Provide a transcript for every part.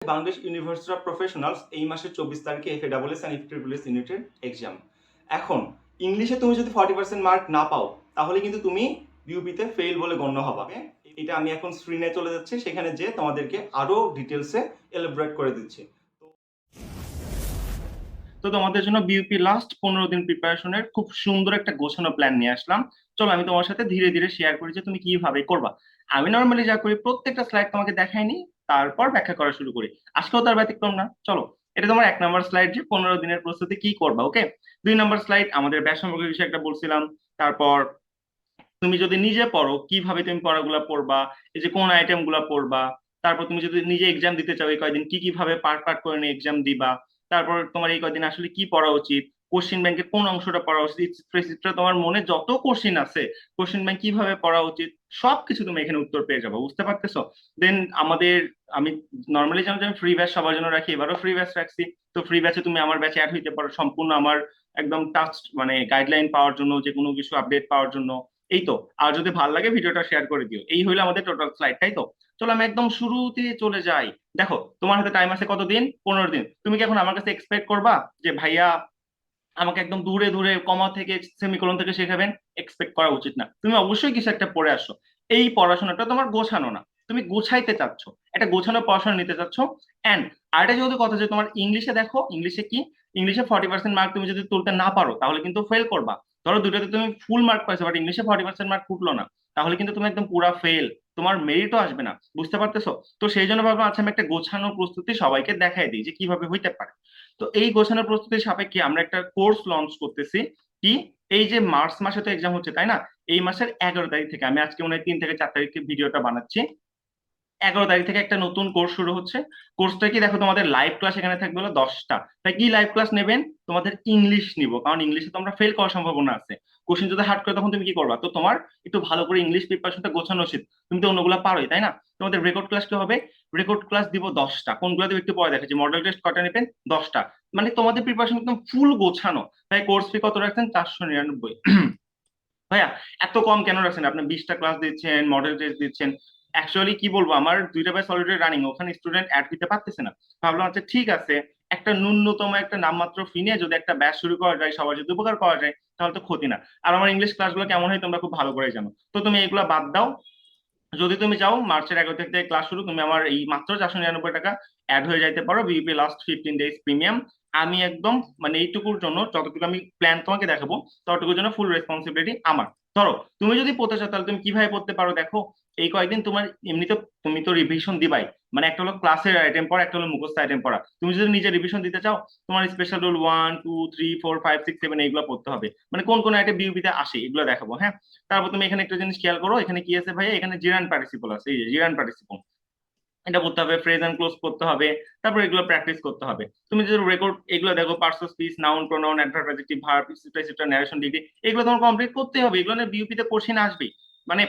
Bangladesh university of professionals এই মাসের 24 তারিখে FASS এন্ড IEEE ইউনিটের এক্সাম। এখন ইংলিশে তুমি যদি 40% মার্ক না পাও তাহলে কিন্তু তুমি বিউপিতে ফেল বলে গণ্য হবে। এটা আমি এখন স্ক্রিনে চলে যাচ্ছে, সেখানে যে তোমাদেরকে আরো ডিটেলসে এলাবোরেট করে দিচ্ছি। তো তোমাদের জন্য বিউপি লাস্ট 15 দিন প্রিপারেশনের খুব সুন্দর একটা গোছানো প্ল্যান নিয়ে আসলাম। চলো আমি তোমার সাথে ধীরে ধীরে শেয়ার করি যে তুমি কিভাবে করবা। আমি নর্মালি যা করি প্রত্যেকটা স্লাইড তোমাকে দেখাইনি, তারপর ব্যাখ্যা করা শুরু করি। আজকেও তার ব্যতিক্রম না। চলো, এটা তোমার 1 নম্বর স্লাইড, যে 15 দিনের প্রস্তুতি কি করবা। ওকে, 2 নম্বর স্লাইড আমাদের ব্যাস সম্পর্কে কিছু একটা বলছিলাম। তারপর তুমি যদি নিজে পড়ো কিভাবে তুমি পড়াগুলা পড়বা, এই যে কোন আইটেম গুলা পড়বা। তারপর তুমি যদি নিজে এক্সাম দিতে চাও এই কয়দিন কি কিভাবে পার্ট পার্ট করে নিয়ে এক্সাম দিবা। তারপর তোমার এই কয়দিন আসলে কি পড়া উচিত, কোশ্চিন ব্যাংকের কোন অংশটা পড়া উচিত, স্প্রেডশিটটা তোমার মনে যত কোশ্চিন আছে কোশ্চিন ব্যাংক কিভাবে পড়া উচিত সবকিছু তুমি এখানে উত্তর পেয়ে যাবো। বুঝতে পারতেছো? দেন আমাদের, আমি নর্মালি জানো যে আমি ফ্রি ব্যাচ সবার জন্য রাখি, এবারও ফ্রি ব্যাচ রাখছি। তো ফ্রি ব্যাচে তুমি আমার ব্যাচে অ্যাড হইতে পারো সম্পূর্ণ আমার একদম টাচ মানে গাইডলাইন পাওয়ার জন্য, যে কোনো কিছু আপডেট পাওয়ার জন্য। এই তো, আর যদি ভালো লাগে ভিডিওটা শেয়ার করে দিও। এই হইলো আমাদের টোটাল স্লাইড, তাই তো? চলো আমি একদম শুরুতে চলে যাই। দেখো তোমার হাতে টাইম আছে কতদিন? 15 দিন। তুমি কি এখন আমার কাছে এক্সপেক্ট করবা যে ভাইয়া আমাকে একদম দূরে দূরে কমা থেকে সেমিকোলন থেকে শেখাবেন? এক্সপেক্ট করা উচিত না। তুমি অবশ্যই কিছু একটা পড়ে আসো। এই পড়াশোনাটা তোমার গোছানো না, তুমি গোছাইতে চাচ্ছ, একটা গোছানো পড়াশোনা নিতে চাচ্ছ। এন্ড আরেকটা যেহেতু কথা, যে তোমার ইংলিশে দেখো, ইংলিশে কি, ইংলিশে 40% মার্ক তুমি যদি তুলতে না পারো তাহলে কিন্তু ফেল করবা। ধরো দুইটাতে তুমি ফুল মার্ক পাইছো বাট ইংলিশে 40% মার্ক ফুটলো না, তাহলে কিন্তু তুমি একদম পুরা ফেল, তোমার মেরিটও আসবে না। বুঝতে পারতেছো? তো সেই জন্য ভাবলাম আচ্ছা আমি একটা গোছানো প্রস্তুতি সবাইকে দেখাই দিই যে কিভাবে হইতে পারে। তো এই গোছানোর প্রস্তুতির সাপেক্ষে আমরা একটা কোর্স লঞ্চ করতেছি। কি, এই যে মার্চ মাসে তো এক্সাম হচ্ছে তাই না, এই মাসের 11 তারিখ থেকে, আমি আজকে মনে হয় 3 থেকে 4 তারিখে ভিডিওটা বানাচ্ছি, 11 তারিখ থেকে একটা নতুন কোর্স শুরু হচ্ছে। কোর্সটা কি দেখো, তোমাদের লাইভ ক্লাস এখানে থাকবে হলো 10টা। তাই কি লাইভ ক্লাস নেবেন? তোমাদের ইংলিশ নিব, কারণ ইংলিশে তোমরা ফেল করার সম্ভাবনা আছে। কোশ্চেন যদি হার্ড করে তখন তুমি কি করবা? তো তোমার একটু ভালো করে ইংলিশ প্রিপারেশনটা গোছানো উচিত। তুমি তো অন্যগুলো পারোই তাই না? তোমাদের রেকর্ড ক্লাস কি হবে? রেকর্ড ক্লাস দিব 10টা। কোনগুলো দেবো একটু পরে দেখাচ্ছি। মডেল টেস্ট কটা নেবেন? 10টা। মানে তোমাদের প্রিপারেশন একদম ফুল গোছানো। তাই কোর্স ফি কত রাখছেন? 499। ভাইয়া এত কম কেন রাখছেন? আপনি 20টা ক্লাস দিচ্ছেন, মডেল টেস্ট দিচ্ছেন। অ্যাকচুয়ালি কি বলবো, আমার 2টা ব্যাচ অলরেডি রানিং, ওখানে স্টুডেন্ট অ্যাড দিতে পারতেছে না। ভাবলাম আচ্ছা ঠিক আছে, একটা ন্যূনতম একটা নামমাত্র ফি নিয়ে যদি একটা ব্যাচ শুরু করা যায়, সবার যদি উপকার করা যায় তাহলে তো ক্ষতি না। আর আমার ইংলিশ ক্লাসগুলো কেমন হয় তোমরা খুব ভালো করে জানো। তো তুমি এগুলো বাদ দাও। যদি তুমি চাও মার্চের 11 তারিখ থেকে ক্লাস শুরু, তুমি আমার এই মাত্র 499 টাকা অ্যাড হয়ে যাইতে পারো বিউপি লাস্ট 15 ডেজ প্রিমিয়াম। আমি একদম মানে এইটুকুর জন্য, যতটুকু আমি প্ল্যান তোমাকে দেখাবো ততটুকুর জন্য ফুল রেসপন্সিবিলিটি আমার। ধরো তুমি যদি পড়তে চাও তাহলে তুমি কিভাবে পড়তে পারো দেখো। এই কয়েকদিন তোমার এমনিতে তুমি তো রিভিশন দিবাই, মানে একটা হলো ক্লাসের আইটেম পড়া, একটা হলো মুখস্থ আইটেম পড়া। তুমি যদি নিজে রিভিশন দিতে চাও, তোমার স্পেশাল রুল 1 2 3 4 5 6 7 এইগুলো পড়তে হবে। মানে কোন কোন আইটেম বিউপিতে আসে এগুলো দেখাবো, হ্যাঁ। তারপর তুমি এখানে একটা জিনিস খেয়াল করো, এখানে কি আছে ভাইয়া, এখানে জিরান পার্টিসিপল আছে, এই যে জিরান পার্টিসিপল, এটা করতে হবে। ফ্রেজ এন্ড ক্লোজ করতে হবে। তারপর এগুলো প্র্যাকটিস করতে হবে। তুমি যদি রেকর্ড এগুলো দেখো, parts of speech, noun, pronoun, adverb, adjective, verb, et cetera, narration, degree, এগুলো তোমার কমপ্লিট করতে হবে। এগুলো না বিউপি তে কোশ্চেন আসবেই। মানে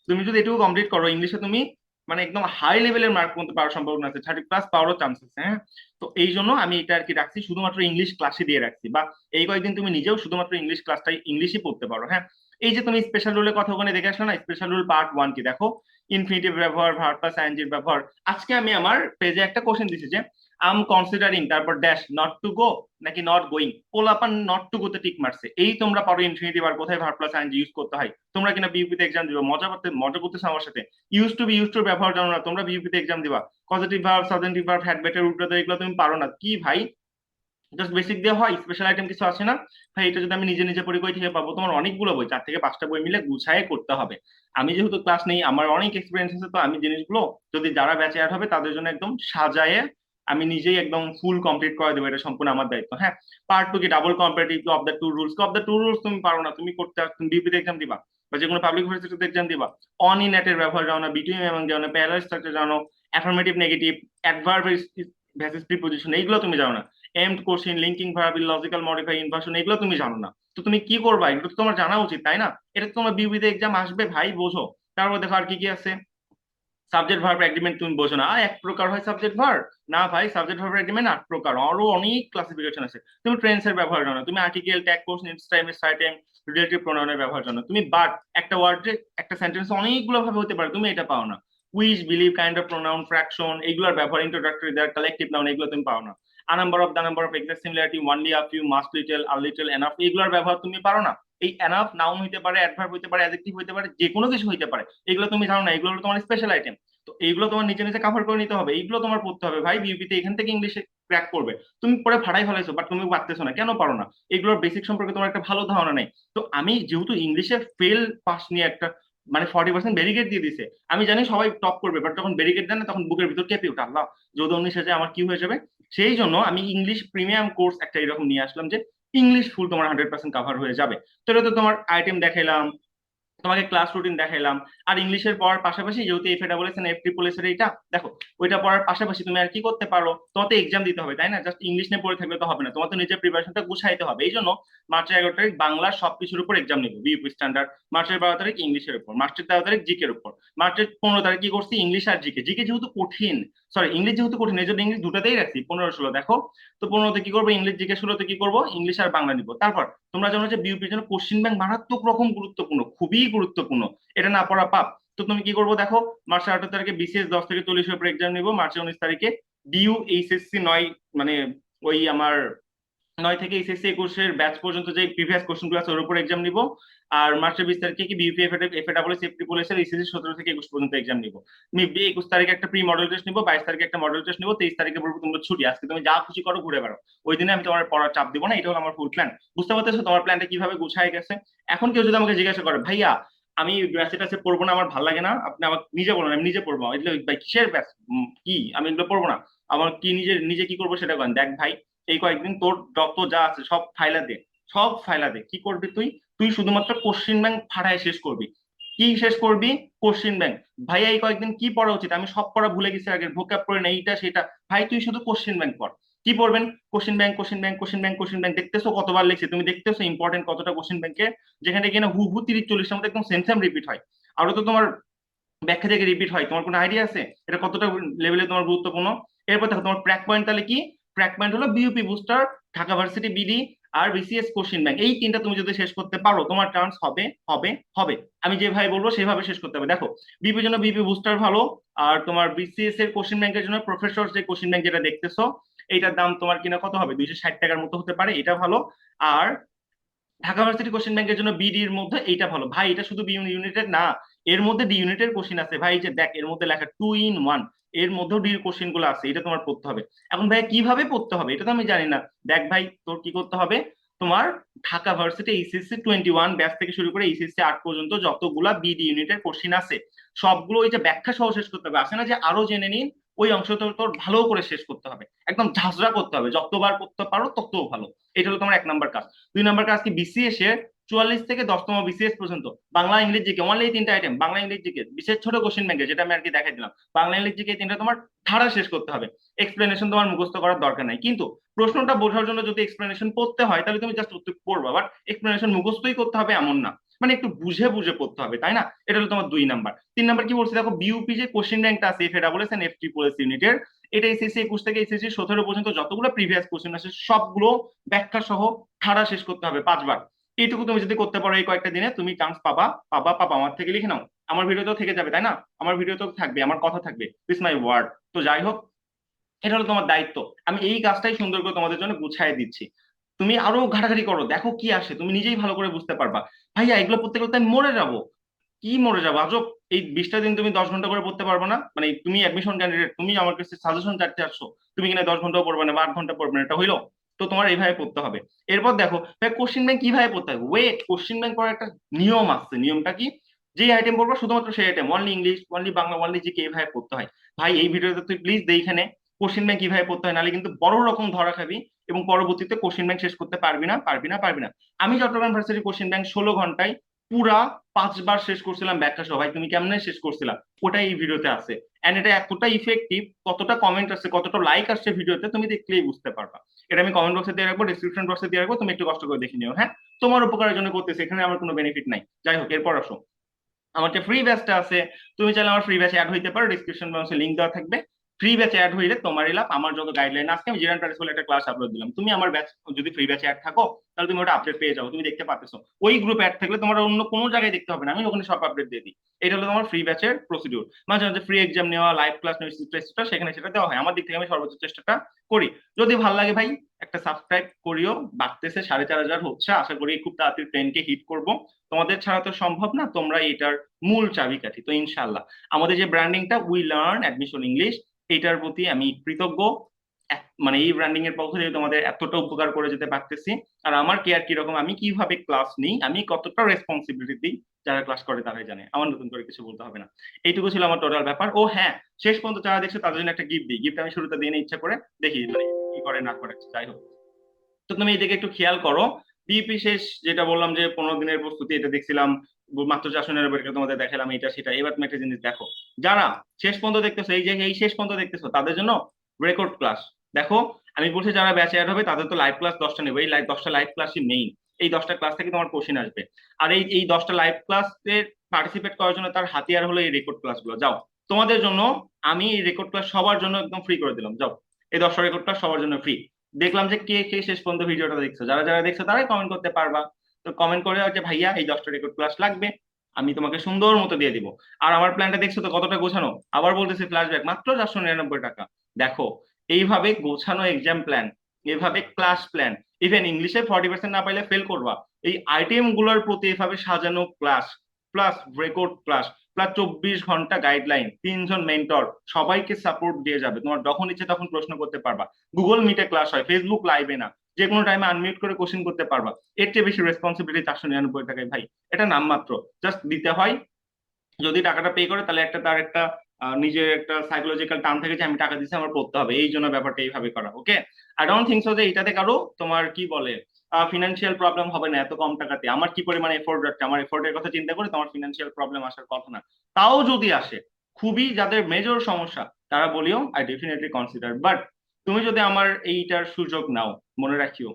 তুমি যদি এটুকু কমপ্লিট করো ইংলিশে, তুমি মানে একদম হাই লেভেলের মার্ক করতে পাওয়ার সম্ভাবনা আছে, 30+ পাওয়ারও চান্স আছে, হ্যাঁ। তো এই জন্য আমি এটা আর কি রাখছি, শুধুমাত্র ইংলিশ ক্লাসে দিয়ে রাখছি, বা এই কয়েকদিন তুমি নিজেও শুধুমাত্র ইংলিশ ক্লাসটাই ইংলিশই পড়তে পারো, হ্যাঁ। এই যে তুমি স্পেশাল রুলের কথা ওখানে দেখে আসলে না, স্পেশাল রুল পার্ট 1 কি দেখো, ইনফিনিটিভ ব্যবহার, ভার্ব প্লাস আইএনজির ব্যবহার। আজকে আমি আমার পেজে একটা কোশ্চেন দিছি যে আম কনসিডারিং, তারপর ড্যাশ, নট টু গো নাকি নট গোয়িং। পোলাপান নট টু গোতে টিক মারছে। এই তোমরা পারো ইনফিনিটিভ আর কোথায় ভার্ব প্লাস আইএনজি ইউজ করতে হয়। তোমরা কিনা বিউপি তে এক্সাম দিবা, মজা করতেছো আমার সাথে। Use to be, use to ব্যবহার জানো না, তোমরা বিউপি তে এক্সাম দিবা। Positive verb, subjective verb, had, better, উল্টো, এগুলো তুমি পারো না কি ভাই? জাস্ট বেসিক দিয়ে হয়? স্পেশাল আইটেম কিছু আছে না ভাই? এটা যদি আমি নিজে নিজে পড়ি কই থেকে পাবো? তোমার অনেকগুলো বই, 4 থেকে 5টা বই মিলে গুছায় করতে হবে। আমি যেহেতু ক্লাস নেই, আমার অনেক এক্সপিরিয়েন্স আছে, তো আমি জিনিসগুলো যদি যারা ব্যাচে অ্যাড হবে তাদের জন্য একদম সাজায়ে আমি নিজেই একদম ফুল কমপ্লিট করে দেবো। এটা সম্পূর্ণ আমার দায়িত্ব, হ্যাঁ। পার্ট 2 কি, double comparative of the two rules. Of the two rules তুমি পারো না, তুমি করতে, তুমি বিপিতে এক্সাম দিবা বা যে কোনো পাবলিক ইউনিভার্সিটিতে এক্সাম দিবা। অন ইন এর ব্যবহার জানো না, বিটুইন এবং জানো না, প্যারাল স্ট্রাকচার জানো, অ্যাফার্মেটিভ নেগেটিভ, অ্যাডভার্ব ভ্যার্সেস প্রিপোজিশন এইগুলো তুমি জানো না। Aimed question, linking verb, logical modify, inversion, এগুলো তুমি জানো না। তো তুমি কি করবা? এগুলো তো তোমার জানা উচিত তাই না? এটা তো তোমার বিউপিতে এক্সাম আসবে ভাই, বোঝো। তারপর দেখো আর কি কি আছে। সাবজেক্ট ভার্ব এগ্রিমেন্ট তুমি বোঝো না, এক প্রকার হয় সাবজেক্ট ভার্ব। না ভাই, সাবজেক্ট ভার্ব এগ্রিমেন্ট 8 প্রকার, আরো অনেক ক্লাসিফিকেশন আছে। তুমি টেন্সের ব্যবহার জানো, তুমি article, tag, post, needs, time, side time, relative প্রোনাউনের ব্যবহার জানো, তুমি বাট একটা ওয়ার্ডে একটা সেন্টেন্স অনেকগুলো ভাবে হতে পারে, তুমি এটা পাও না। Wish, believe, kind of pronoun, fraction, এগুলোর ব্যবহার, ইন্ট্রোডাক্টরি, দেয়ার কালেকটিভ নাউন, এগুলো তুমি পাও না। আ number of, the number of, exact similarity, only, a few, must, little, a little, enough, এগুলোর ব্যবহার তুমি পারো না। এই এনাফ নাউন হইতে পারে, অ্যাডভার্ব হইতে পারে, অ্যাডজেক্টিভ হইতে পারে, যে কোনো কিছু হইতে পারে, এগুলো তুমি জানো না, এগুলো হলো তোমার স্পেশাল আইটেম। তো এইগুলো তোমার নিচে নিচে কভার করে নিতে হবে, এইগুলো তোমার পড়তে হবে ভাই। বিউপিতে এখান থেকে ইংলিশে ক্র্যাক করবে। তুমি পরে ফাটাই ফেলাইছো, বাট তুমি পারতেছো না, কেন পারো না? এগুলোর বেসিক সম্পর্কে তোমার একটা ভালো ধারণা নেই। তো আমি যেহেতু ইংলিশে ফেল পাস নিয়ে একটা মানে 40% ব্যারিকেড দিয়ে দিছে, আমি জানি সবাই টপ করবে, বাট যখন ব্যারিকেড দেন না তখন বুকের ভিতর কেঁপে ওঠে, আল্লাহ যদি অন্য শেষে আমার কি হয়ে যাবে। সেই জন্য আমি ইংলিশ প্রিমিয়াম কোর্স একটা এরকম নিয়ে আসলাম, যে ইংলিশ ফুল তোমার 100% কাভার হয়ে যাবে। তো এটা তো তোমার আইটেম দেখাইলাম, তোমাকে ক্লাস রুটিন দেখাইলাম, আর ইংলিশের পড়ার পাশাপাশি যেহেতু এফ এটা বলেছেন, এফ ট্রিপল এস এর এইটা দেখো, ওইটা পড়ার পাশাপাশি তুমি আর কি করতে পারো, তোমার তো এক্সাম দিতে হবে তাই না? জাস্ট ইংলিশ নিয়ে পড়ে থাকলে তো হবে না, তোমার তো নিজের প্রিপারেশনটা গুছাইতে হবে। এই জন্য মার্চের 11 তারিখ বাংলা সবকিছুর উপর এক্সাম নিবো, বিউপি স্ট্যান্ডার্ড। মার্চের 12 তারিখ ইংলিশের উপর, মার্চের 13 তারিখ জিকের উপর, মার্চের 15 তারিখ কি করছি, ইংলিশ আর জিকে। জিকে যেহেতু কঠিন, সরি ইংলিশ যেহেতু কঠিন, এই জন্য ইংলিশ দুটাতেই রাখছি 15 16। দেখো, তো 15তে কি করবো ইংলিশ, জিকে 16তে কি করবো ইংলিশ আর বাংলা নিবো। তারপর তোমরা জানো যে বিউপির জন্য কোশ্চিন ব্যাংক মারাত্মক রকম গুরুত্বপূর্ণ, খুবই গুরুত্বপূর্ণ, এটা না পড়া পাপ। তো তুমি কি করবো দেখো, মার্চের 18 তারিখে বিসিএস 10 থেকে 40 এর উপর এক্সাম নিবো, মার্চের 19 তারিখে ডিইউ এইচএসসি 9, মানে ওই আমার 9 থেকে এইচএসসি 21-এর ব্যাচ পর্যন্ত যে প্রিভিয়াস কোশ্চেন গুলো আছে ওর উপর এক্সাম নিবো। আর মার্চের 20 তারিখে কি বিউপি এফএডাবল সেফটি পুলিশের এইচএসসি 17 থেকে 21 পর্যন্ত এক্সাম নিবো। আমি 21 তারিখে একটা প্রি মডেল টেস্ট নিবো, 22 তারিখে একটা মডেল টেস্ট নিবো, 23 তারিখে বলবো তোমরা ছুটি, আজকে তুমি যা খুশি করো ঘুরে বেড়াও, ওই দিনে আমি তোমার পড়ার চাপ দিব না। এটা হলো আমার ফুল প্ল্যান। বুঝতে পারতেছো তোমার প্ল্যানটা কিভাবে গুছায় গেছে? এখন কেউ যদি আমাকে জিজ্ঞাসা করে ভাইয়া আমি ব্যাচে টাচে পড়বো না, আমার ভালো লাগে না, আপনি আমাকে নিজে বলেন, আমি নিজে পড়বো, এগুলো ভাই কিসের ব্যাচ, কি আমি এগুলো পড়বো না, আমার কি নিজে নিজে কি করবো সেটা বলেন। দেখ ভাই, এই কয়েকদিন তোর যত যা আছে সব ফাইলা দে, সব ফাইলা দে। কি করবি তুই? তুই শুধুমাত্র কোশ্চিন ব্যাংক ফাটায় শেষ করবি। কি শেষ করবি? Question bank. ভাইয়া এই কয়েকদিন কি পড়া উচিত, আমি সব পড়া ভুলে গেছি, আগের ভোকাব পড়ে না, এইটা সেটা। ভাই তুই শুধু কোশ্চিন ব্যাংক পড়। কি পড়বেন? Question bank, question bank, question bank, question bank. দেখতেছো কতবার লিখছি, তুমি দেখতেছো ইম্পর্টেন্ট কতটা কোশ্চিন ব্যাংকে, যেখানে কিনা হু হু 30 40টার মধ্যে একদম সেম সেম রিপিট হয়। আরো তো তোমার ব্যাখ্যা থেকে রিপিট হয়, তোমার কোনো আইডিয়া আছে এটা কতটা লেভেলে তোমার গুরুত্বপূর্ণ? এরপর দেখো তোমার প্র্যাক পয়েন্ট, তাহলে কি প্র্যাক পয়েন্ট হলো BUP booster, Dhaka varsity BD, আর বিসিএস কোশ্চিন ব্যাংক। এই তিনটা তুমি যদি শেষ করতে পারো তোমার চান্স হবে হবে হবে। আমি যেভাবে বলবো সেভাবে শেষ করতে হবে। দেখো, বিপির জন্য বিপি বুস্টার ভালো, আর তোমার বিসিএস এর কোশ্চিন ব্যাংকের জন্য প্রফেসর যে কোশ্চিন ব্যাংক যেটা দেখতেছো, এইটার দাম তোমার কিনা কত হবে, 260 টাকার মতো হতে পারে, এটা ভালো। আর ঢাকা ভার্সিটি কোশ্চেন ব্যাংকের জন্য বিডি এর মধ্যে এইটা ভালো ভাই। এটা শুধু বি ইউনিটের না, এর মধ্যে ডি ইউনিটের কোশ্চেন আছে ভাই, এই যে দেখ এর মধ্যে লেখা 2 in 1, এর মধ্যেও ডি এর কোশ্চেন গুলো আছে, এটা তোমার পড়তে হবে। এখন ভাই কিভাবে পড়তে হবে এটা তো আমি জানি না। দেখ ভাই, তোর কি করতে হবে, তোমার ঢাকা ভার্সিটি এইচএসসি 21 ব্যাচ থেকে শুরু করে এইচএসসি 8 পর্যন্ত যতগুলা বিডি ইউনিটের কোশ্চেন আছে সবগুলো ওই যে ব্যাখ্যা সহ শেষ করতে হবে, আসে না যে আরো জেনে নিন, ওই অংশটা তোর ভালো করে শেষ করতে হবে, একদম ঝাঁঝরা করতে হবে, যতবার করতে পারো তত ভালো। এটা হলো তোমার 1 নাম্বার কাজ। 2 নাম্বার কাজ কি, বিসিএস এর 44 থেকে 10তম বিসিএস পর্যন্ত বাংলা ইংলিশ জিকে, অনলি এই তিনটা আইটেম, বাংলা ইংলিশ জিকে, বিশেষ ছোট কোশ্চেন ব্যাংকে যেটা আমি আর কি দেখাই দিলাম, বাংলা ইংলিশ জিকে এই তিনটা তোমার ধারা শেষ করতে হবে। এক্সপ্লেনেশন তোমার মুখস্থ করার দরকার নাই, কিন্তু প্রশ্নটা বোঝার জন্য যদি এক্সপ্লেনেশন পড়তে হয় তাহলে তুমি জাস্ট উত্তর পড়বা, বাট এক্সপ্লেনেশন মুখস্থই করতে হবে এমন না, মানে একটু বুঝে বুঝে পড়তে হবে, তাই না? এটা হলো তোমার 2 নাম্বার। 3 নাম্বার কি বলছি দেখো, বিউপি যে কোশ্চেন ব্যাংকটা আছে, এফ এটা বলেছেন এফ ট্রিপল এস ইউনিটের, এটা এসএসসি 21 থেকে এসএসসি 17 পর্যন্ত যতগুলো প্রিভিয়াস কোশ্চেন আছে সবগুলো ব্যাখ্যা সহ ধারা শেষ করতে হবে 5 বার। এইটুকু তুমি যদি করতে পারো এই কয়েকটা দিনে, তুমি চান্স পাবা পাবা পাবা। আমার থেকে লিখে নাও, আমার ভিডিও তো থেকে যাবে তাই না, আমার ভিডিও তো থাকবে, আমার কথা থাকবে, দিস মাই ওয়ার্ড। তো যাই হোক, এটা হলো তোমার দায়িত্ব। আমি এই কাজটাই সুন্দর করে তোমাদের জন্য গুছাই দিচ্ছি, তুমি আরো ঘাটাঘাটি করো, দেখো কি আসে, তুমি নিজেই ভালো করে বুঝতে পারবা। ভাইয়া এগুলো পড়তে করতে আমি মরে যাবো। কি মরে যাবো আজব? এই 20টা দিন তুমি 10 ঘন্টা করে পড়তে পারবে না? মানে তুমি অ্যাডমিশন ক্যান্ডিডেট, তুমি আমার কাছে সাজেশন চাইতে আসছো, তুমি কিনা 10 ঘন্টাও পড়বে না বা 8 ঘন্টা পড়বে না, এটা হইলো? তো তোমার এইভাবে পড়তে হবে। এরপর দেখো ভাই, কোশ্চিন ব্যাংক কিভাবে পড়তে হবে, ওয়েট, কোশ্চিন ব্যাংক করার একটা নিয়ম আছে। নিয়মটা কি, যে আইটেম পড়বো শুধুমাত্র সেই item, only English, only Bangla, only GK, এইভাবে পড়তে হয়। ভাই এই ভিডিওতে তুই প্লিজ এইখানে কোশ্চিন ব্যাংক কিভাবে পড়তে হয়, নাহলে কিন্তু বড় রকম ধরা খাবি এবং পরবর্তীতে কোশ্চিন ব্যাংক শেষ করতে পারবি না পারবি না পারবি না। আমি চট্টগ্রাম ভার্সিটি কোশ্চিন ব্যাংক 16 ঘন্টায় পুরা 5 বার শেষ করছিলাম ব্যাখ্যা সহ। ভাই তুমি কেমনে শেষ করছিলাম, ওটাই এই ভিডিওতে আছে। এন্ড এটা এতটা ইফেক্টিভ, কতটা কমেন্ট আসছে, কতটা লাইক আসছে ভিডিওতে, তুমি দেখলেই বুঝতে পারবা। এটা আমি কমেন্ট বক্সে দিয়ে রাখবো, ডিসক্রিপশন বক্সে দিয়ে রাখবো, তুমি একটু কষ্ট করে দেখে নিও। হ্যাঁ, তোমার উপকারের জন্য করতেছে, এখানে আমার কোনো বেনিফিট নাই। যাই হোক, এরপর আসো, আমার যে ফ্রি ব্যাচটা আছে, তুমি চাইলে আমার ফ্রি ব্যাচে অ্যাড হইতে পারো, ডিসক্রিপশন বক্সে লিংক দেওয়া থাকবে। ফ্রি ব্যাচে অ্যাড হইলে তোমারই লাভ, আমার যত গাইডলাইন আজকে আমি জেনারেল প্র্যাকটিস বলে একটা ক্লাস আপলোড দিলাম, তুমি আমার ব্যাচ যদি ফ্রি ব্যাচে অ্যাড থাকো তাহলে তুমি ওটা আপডেট পেয়ে যাও, তুমি দেখতে পাচ্ছ। ওই গ্রুপে অ্যাড থাকলে তোমার অন্য কোনো জায়গায় দেখতে হবে না, আমি ওখানে সব আপডেট দিয়ে দিই। এটা হলো তোমার ফ্রি ব্যাচের প্রসিডিউর। মাঝে মাঝে ফ্রি এক্সাম নেওয়া, লাইভ ক্লাস নেওয়া, সেখানে সেটা দেওয়া হয়। আমার দিক থেকে আমি সর্বোচ্চ চেষ্টাটা করি। যদি ভালো লাগে ভাই একটা সাবস্ক্রাইব করিও, বাড়তেছে 4,500 হচ্ছে, আশা করি খুব তাড়াতাড়ি 10K হিট করব। তোমাদের ছাড়া তো সম্ভব না, তোমরা এটার মূল চাবিকাঠি তো ইনশাল্লাহ। আমাদের যে ব্র্যান্ডিংটা উই লার্ন অ্যাডমিশন ইংলিশ, এটার প্রতি আমি কৃতজ্ঞ। মানে এই ব্র্যান্ডিং এর পক্ষ থেকে তোমাদের এতটা উপকার করে যেতে পারতেছি। আর আমার কেয়ার কিরকম, আমি কিভাবে ক্লাস নিই, আমি কতটা রেসপন্সিবিলিটি দিই, যারা ক্লাস করে তারাই জানে, আমার নতুন করে কিছু বলতে হবে না। এইটুকু ছিল আমার টোটাল ব্যাপার। ও হ্যাঁ, শেষ পর্যন্ত যারা দেখছো তাদের জন্য একটা গিফট দিই। গিফট আমি শুরুতে দিয়ে ইচ্ছা করে দেখি মানে কি করে না করে, যাই হোক। তো তুমি এদিকে একটু খেয়াল করো। বিইপি শেষ যেটা বললাম যে 15 দিনের প্রস্তুতি, এটা দেখছিলাম মাত্র 400 পরীক্ষা তোমাদের দেখালাম এটা সেটা। এবার তুমি একটা জিনিস দেখো, যারা শেষ পর্যন্ত দেখতেছো, এই যে এই শেষ পর্যন্ত দেখতেছো তাদের জন্য রেকর্ড ক্লাস। দেখো আমি বলছি যারা ব্যাচে অ্যাড হবে তাদের তো লাইভ ক্লাস 10টা নেবে, এই 10টা লাইভ ক্লাসই মেইন। এই 10টা ক্লাস থেকে তোমার কোশ্চেন আসবে। আর এই 10টা লাইভ ক্লাসে পার্টিসিপেট করার জন্য তার হাতিয়ার হলো এই রেকর্ড ক্লাসগুলো। যাও তোমাদের জন্য আমি এই রেকর্ড ক্লাস সবার জন্য একদম ফ্রি করে দিলাম। যাও এই 10টা রেকর্ড ক্লাস সবার জন্য ফ্রি। দেখলাম যে কে কে শেষ পর্যন্ত ভিডিওটা দেখছো, যারা যারা দেখছো তারাই কমেন্ট করতে পারবা। তো কমেন্ট করে যে ভাইয়া এই 10টা রেকর্ড ক্লাস লাগবে, আমি তোমাকে সুন্দর মতো দিয়ে দিব। আর আমার প্ল্যানটা দেখছো তো কতটা গোছানো, আবার বলতেছি ফ্ল্যাশব্যাক মাত্র 499 টাকা। দেখো এইভাবে গোছানো এক্সাম প্ল্যান, এভাবে ক্লাস প্ল্যান, ইভেন ইংলিশে 40% না পাইলে ফেল করবা, এই আইটেম গুলোর প্রতি এভাবে সাজানো class, plus record class, plus 24 ঘন্টা গাইডলাইন, 3জন মেন্টর, সবাইকে সাপোর্ট দিয়ে যাবে। তোমার যখন ইচ্ছে তখন প্রশ্ন করতে পারবা। গুগল মিটে ক্লাস হয়, ফেসবুক লাইভে না, যে কোনো টাইমে আনমিউট করে কোশ্চেন করতে পারবা। এর চেয়ে বেশি রেসপন্সিবিলিটি 499 টাকায় ভাই, এটা নামমাত্র, জাস্ট দিতে হয়। যদি টাকাটা পে করে তাহলে একটা তার একটা নিজের একটা সাইকোলজিক্যাল টান থাকে যে আমি টাকা দিচ্ছি আমার পড়তে হবে, এই জন্য ব্যাপারটা এইভাবে করা। ওকে, আই ডোন্ট থিঙ্ক সো যে এটাতে কারো তোমার কি বলে ফিনান্সিয়াল প্রবলেম হবে না এত কম টাকাতে। আমার কি পরিমাণ এফোর্ট রাখছে, আমার এফোর্টের কথা চিন্তা করে তোমার ফিনান্সিয়াল প্রবলেম আসার কথা না। তাও যদি আসে, খুবই যাদের মেজর সমস্যা তারা বলিও আই ডেফিনেটলি কনসিডার। বাট তুমি যদি আমার এইটার সুযোগ নাও, মনে রাখিও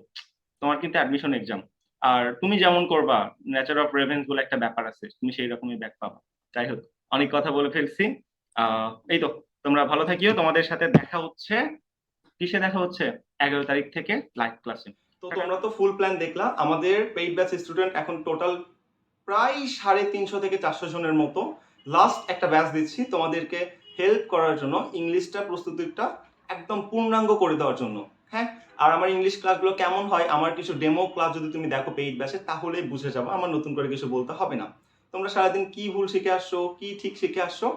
তোমার কিন্তু অ্যাডমিশন এক্সাম, আর তুমি যেমন করবা নেচার অফ রেভেন্স বলে একটা ব্যাপার আছে, তুমি সেই রকমই ব্যাক পাবা। যাই হোক, অনেক কথা বলে ফেলছি। এই তো, তোমরা ভালো থাকিও। তোমাদের সাথে দেখা হচ্ছে, কিসে দেখা হচ্ছে, 11 তারিখ থেকে লাইভ ক্লাসে। তো তোমরা তো ফুল প্ল্যান দেখলা। আমাদের পেইড ব্যাচ স্টুডেন্ট এখন টোটাল প্রায় 350 থেকে 400 জনের মতো। লাস্ট একটা ব্যাচ দিচ্ছি তোমাদেরকে হেল্প করার জন্য, ইংলিশটা প্রস্তুতিটা একদম পূর্ণাঙ্গ করে দেওয়ার জন্য। হ্যাঁ, আর আমার ইংলিশ ক্লাসগুলো কেমন হয়, আমার কিছু ডেমো ক্লাস যদি তুমি দেখো পেইড ব্যাচে, তাহলেই বুঝে যাবো, আমার নতুন করে কিছু বলতে হবে না। তোমরা সারাদিন কি ভুল শিখে আসছো, কি ঠিক শিখে আসছো,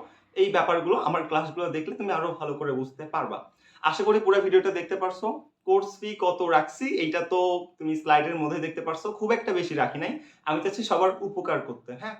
এই ব্যাপারগুলো আমার ক্লাসগুলো দেখলে তুমি আরো ভালো করে বুঝতে পারবা। আশা করি পুরো ভিডিওটা দেখতে পারছো। কোর্স ফি কত রাখছি এইটা তো তুমি স্লাইডের মধ্যে দেখতে পারছো, খুব একটা বেশি রাখি নাই। আমি চাচ্ছি সবার উপকার করতে। হ্যাঁ,